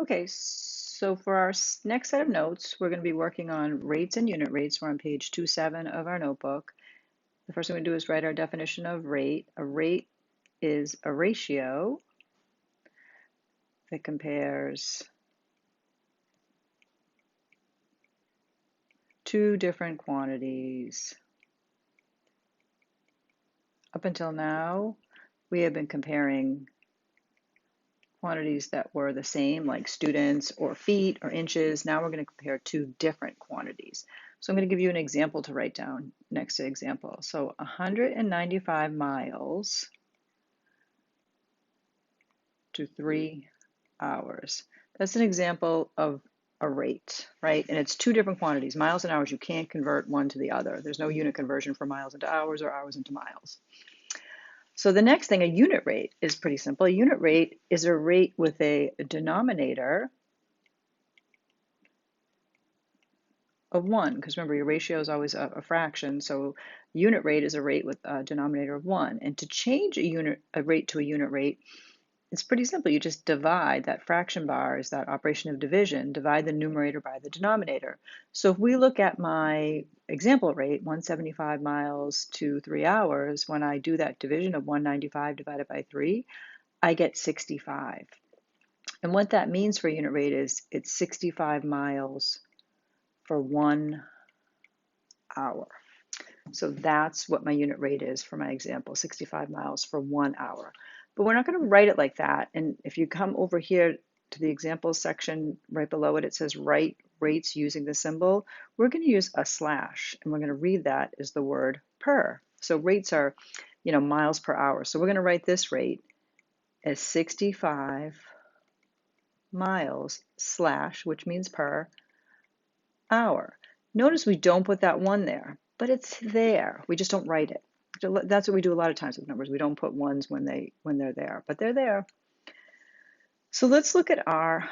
Okay, so for our next set of notes, we're going to be working on rates and unit rates. We're on page 27 of our notebook. The first thing we do is write our definition of rate. A rate is a ratio that compares two different quantities. Up until now, we have been comparing quantities that were the same, like students or feet or inches. Now we're going to compare two different quantities. So I'm going to give you an example to write down next to example. So 195 miles to 3 hours. That's an example of a rate, right? And it's two different quantities, miles and hours. You can't convert one to the other. There's no unit conversion for miles into hours or hours into miles. So the next thing, a unit rate, is pretty simple. A unit rate is a rate with a denominator of 1, because remember your ratio is always a fraction, so unit rate is a rate with a denominator of 1. And to change a rate to a unit rate, it's pretty simple. You just divide. That fraction bar is that operation of division. Divide the numerator by the denominator. So if we look at my example rate, 175 miles to 3 hours, when I do that division of 195 divided by 3, I get 65. And what that means for a unit rate is it's 65 miles for 1 hour. So that's what my unit rate is for my example, 65 miles for 1 hour. But we're not going to write it like that. And if you come over here to the examples section right below it, it says write rates using the symbol. We're going to use a slash, and we're going to read that as the word per. So rates are, miles per hour. So we're going to write this rate as 65 miles slash, which means per hour. Notice we don't put that 1 there, but it's there. We just don't write it. That's what we do a lot of times with numbers. We don't put 1s when they're there, but they're there. So let's look at our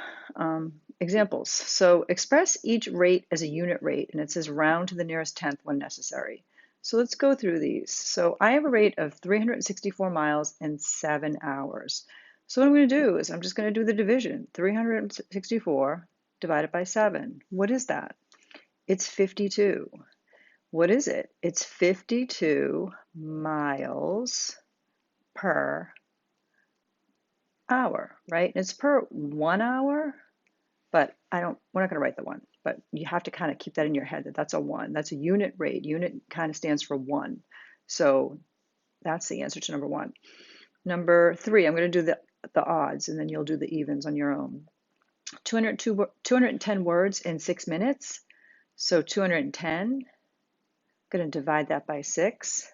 examples. So express each rate as a unit rate, and it says round to the nearest tenth when necessary. So let's go through these. So I have a rate of 364 miles in 7 hours. So what I'm going to do is I'm just going to do the division. 364 divided by 7. What is that? It's 52. What is it? It's 52 miles per hour, right? And it's per 1 hour, but we're not going to write the 1, but you have to kind of keep that in your head that that's a 1. That's a unit rate. Unit kind of stands for 1. So that's the answer to number 1. Number 3, I'm going to do the odds, and then you'll do the evens on your own. 210 words in 6 minutes. So 210. Going to divide that by 6.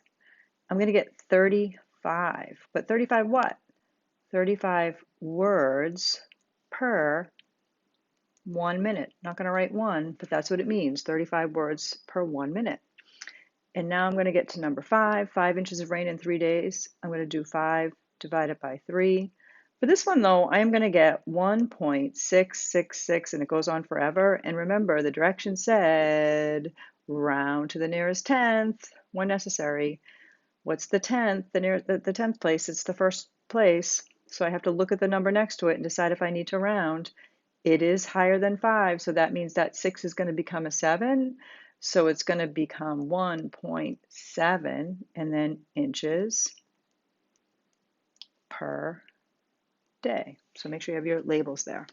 I'm going to get 35. But 35 what? 35 words per 1 minute. Not going to write 1, but that's what it means. 35 words per 1 minute. And now I'm going to get to number 5. 5 inches of rain in 3 days. I'm going to do 5 divided by 3. For this one, though, I am going to get 1.666, and it goes on forever. And remember, the direction said round to the nearest tenth when necessary. What's the tenth? The 10th place, it's the first place. So I have to look at the number next to it and decide if I need to round. It is higher than 5, so that means that 6 is going to become a 7. So it's going to become 1.7 and then inches per day. So make sure you have your labels there.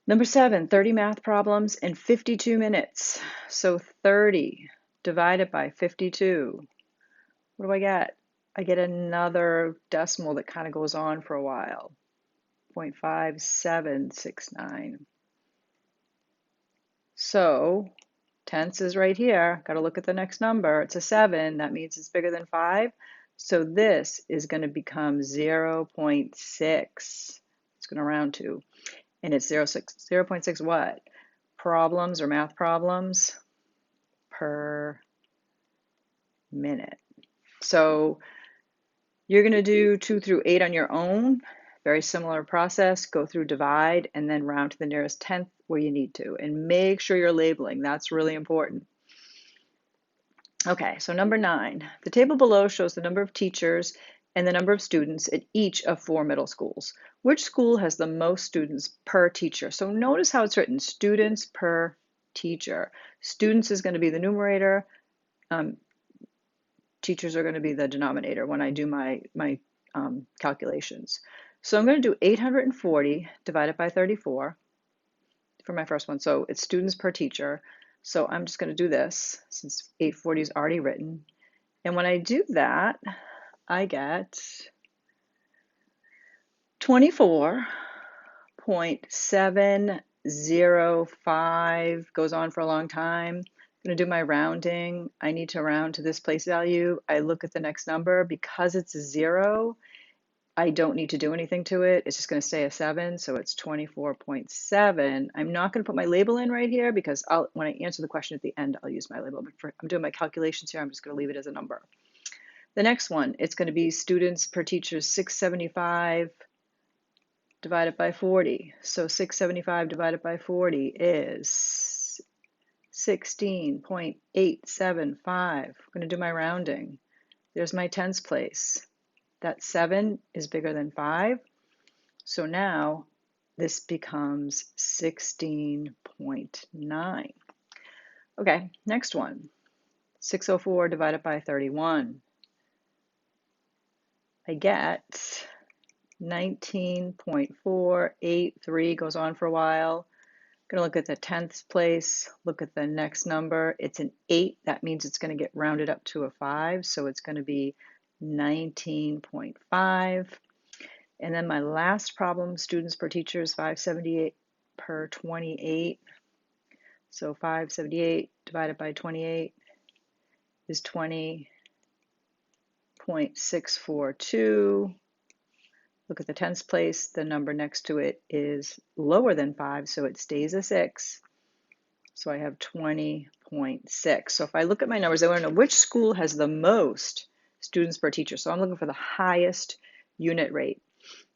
Number 7, 30 math problems in 52 minutes. So 30 divided by 52. What do I get? I get another decimal that kind of goes on for a while. 0.5769. So tenths is right here. Got to look at the next number. It's a 7. That means it's bigger than 5. So this is going to become 0.6. It's going to round to. And it's 0.6 what? Problems or math problems per minute. So you're going to do 2 through 8 on your own. Very similar process. Go through divide and then round to the nearest tenth where you need to. And make sure you're labeling. That's really important. Okay, so number 9. The table below shows the number of teachers and the number of students at each of 4 middle schools. Which school has the most students per teacher? So notice how it's written, students per teacher. Students is going to be the numerator, teachers are going to be the denominator when I do my calculations. So I'm going to do 840 divided by 34 for my first one. So it's students per teacher. So I'm just going to do this since 840 is already written. And when I do that, I get 24.705, goes on for a long time. I'm going to do my rounding. I need to round to this place value. I look at the next number. Because it's a 0, I don't need to do anything to it. It's just going to stay a 7, so it's 24.7. I'm not going to put my label in right here because when I answer the question at the end, I'll use my label. But I'm doing my calculations here. I'm just going to leave it as a number. The next one, it's going to be students per teacher 675 divided by 40. So 675 divided by 40 is 16.875. I'm going to do my rounding. There's my tens place. That 7 is bigger than 5. So now this becomes 16.9. Okay, next one. 604 divided by 31. I get 19.483, goes on for a while. I'm going to look at the tenths place, look at the next number. It's an 8. That means it's going to get rounded up to a 5. So it's going to be 19.5. And then my last problem, students per teacher, is 578 per 28. So 578 divided by 28 is 20.642. Look at the tens place, the number next to it is lower than 5, so it stays a 6. So I have 20.6. So if I look at my numbers, I want to know which school has the most students per teacher. So I'm looking for the highest unit rate.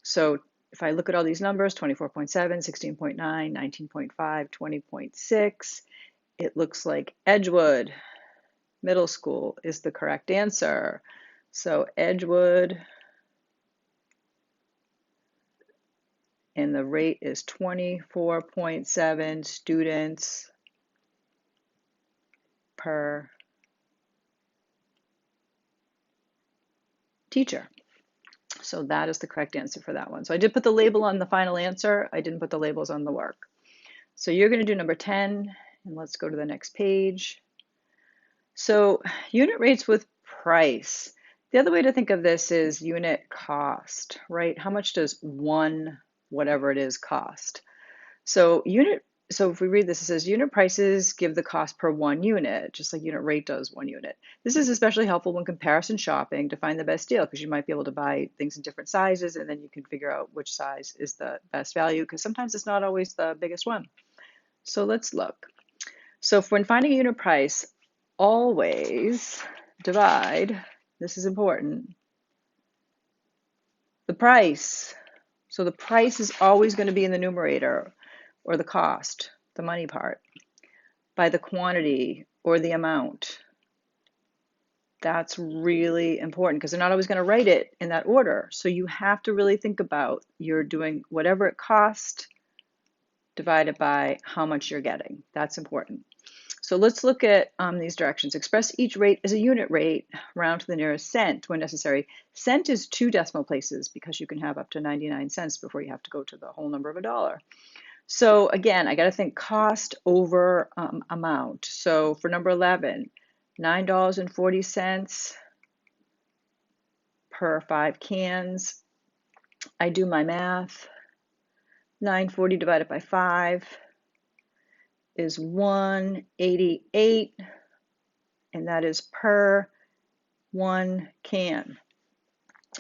So if I look at all these numbers, 24.7, 16.9, 19.5, 20.6, it looks like Edgewood Middle School is the correct answer. So Edgewood, and the rate is 24.7 students per teacher. So that is the correct answer for that one. So I did put the label on the final answer. I didn't put the labels on the work. So you're going to do number 10, and let's go to the next page. So unit rates with price. The other way to think of this is unit cost, right? How much does one whatever it is cost? So if we read this, it says unit prices give the cost per 1 unit, just like unit rate does 1 unit. This is especially helpful when comparison shopping to find the best deal, because you might be able to buy things in different sizes and then you can figure out which size is the best value, because sometimes it's not always the biggest one. So let's look. So when finding a unit price, always divide, this is important, the price. So the price is always going to be in the numerator, or the cost, the money part, by the quantity or the amount. That's really important because they're not always going to write it in that order. So you have to really think about you're doing whatever it costs divided by how much you're getting. That's important. So let's look at these directions. Express each rate as a unit rate, round to the nearest cent when necessary. Cent is 2 decimal places because you can have up to 99 cents before you have to go to the whole number of a dollar. So again, I got to think cost over amount. So for number 11, $9.40 per 5 cans. I do my math. 940 divided by 5 is 188, and that is per 1 can.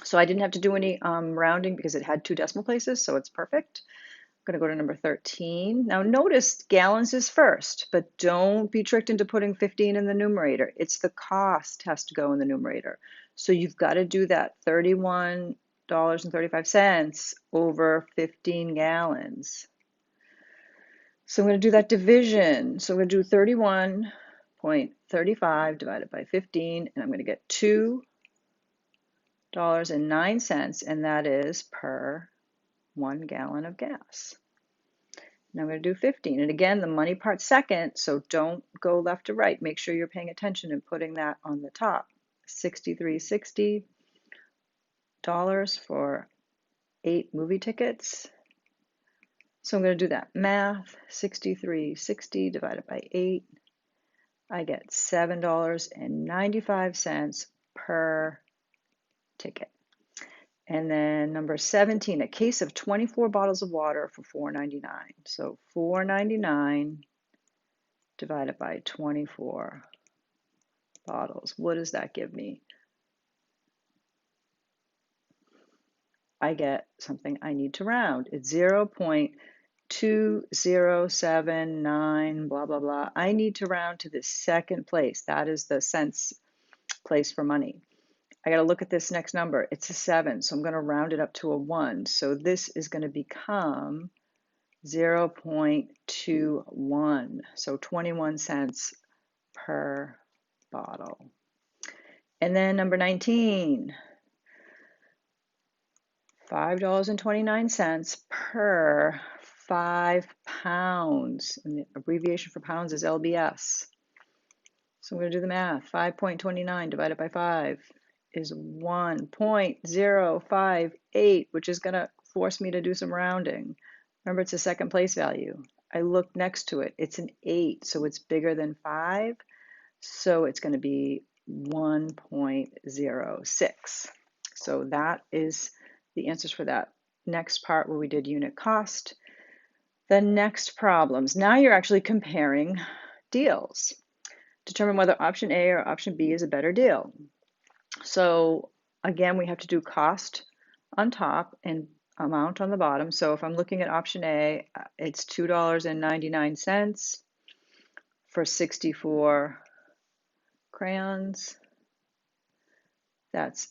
So I didn't have to do any rounding because it had 2 decimal places, so it's perfect. I'm going to go to number 13. Now notice gallons is first, but don't be tricked into putting 15 in the numerator. It's the cost has to go in the numerator. So you've got to do that $31.35 over 15 gallons. So I'm going to do that division. So I'm going to do 31.35 divided by 15, and I'm going to get $2.09, and that is per 1 gallon of gas. Now I'm going to do 15. And again, the money part's second, so don't go left to right. Make sure you're paying attention and putting that on the top. $63.60 for 8 movie tickets. So I'm going to do that math. $63.60 divided by 8. I get $7.95 per ticket. And then number 17, a case of 24 bottles of water for $4.99. So $4.99 divided by 24 bottles. What does that give me? I get something I need to round. It's 0.2079, blah, blah, blah. I need to round to the second place. That is the cents place for money. I got to look at this next number. It's a 7, so I'm going to round it up to a 1. So this is going to become 0.21, so 21 cents per bottle. And then number 19, $5.29 per 5 pounds. And the abbreviation for pounds is LBS. So I'm going to do the math. 5.29 divided by 5 is 1.058, which is going to force me to do some rounding. Remember, it's a second place value. I look next to it. It's an 8, so it's bigger than 5. So it's going to be 1.06. So that is the answers for that next part where we did unit cost. The next problems. Now you're actually comparing deals. Determine whether option A or option B is a better deal. So again, we have to do cost on top and amount on the bottom. So if I'm looking at option A, it's $2.99 for 64 crayons. That's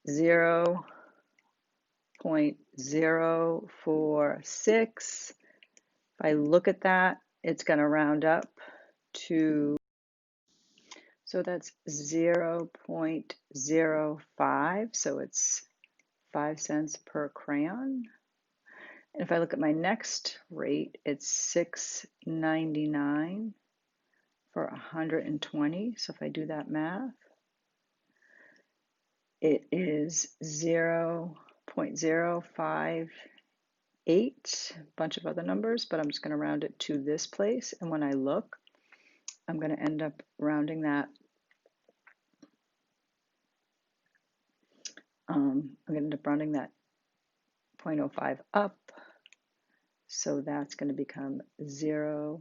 0.046. If I look at that, it's going to round up to, so that's 0.05, so it's 5 cents per crayon. And if I look at my next rate, it's $6.99 for 120. So if I do that math, it is 0.058, a bunch of other numbers, but I'm just going to round it to this place. And when I look, I'm going to end up rounding that. I'm going to end up rounding that 0.05 up. So that's going to become 0.6.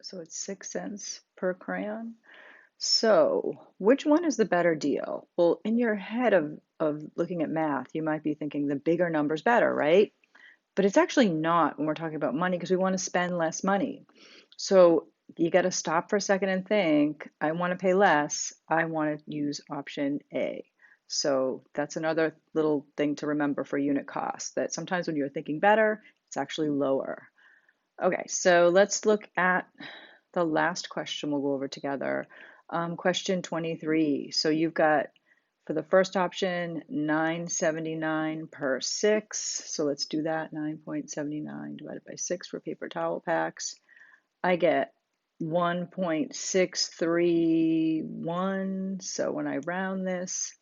So it's 6 cents per crayon. So which one is the better deal? Well, in your head of looking at math, you might be thinking the bigger number's better, right? But it's actually not when we're talking about money because we want to spend less money. So you got to stop for a second and think, I want to pay less. I want to use option A. So that's another little thing to remember for unit cost, that sometimes when you're thinking better, it's actually lower. Okay, so let's look at the last question we'll go over together. Question 23. So you've got, for the first option, $9.79 per 6. So let's do that, 9.79 divided by 6 for paper towel packs. I get 1.631. So when I round this,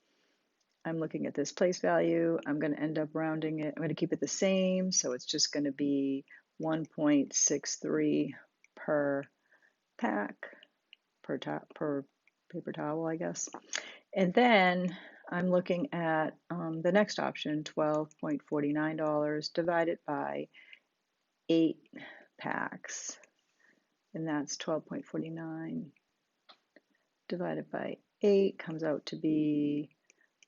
I'm looking at this place value. I'm going to end up rounding it. I'm going to keep it the same. So it's just going to be 1.63 per pack, per paper towel, I guess. And then I'm looking at the next option, $12.49 divided by 8 packs. And that's 12.49 divided by 8 comes out to be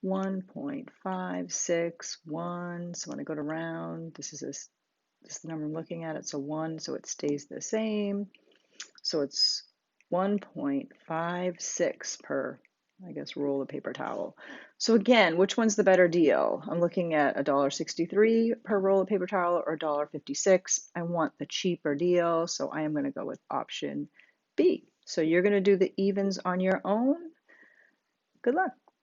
1.561. So when I go to round, this is the number I'm looking at. It's a 1, so it stays the same. So it's 1.56 per I guess roll the paper towel. So again, which one's the better deal? I'm looking at $1.63 per roll of paper towel or $1.56. I want the cheaper deal, so I am going to go with option B. So you're going to do the evens on your own. Good luck.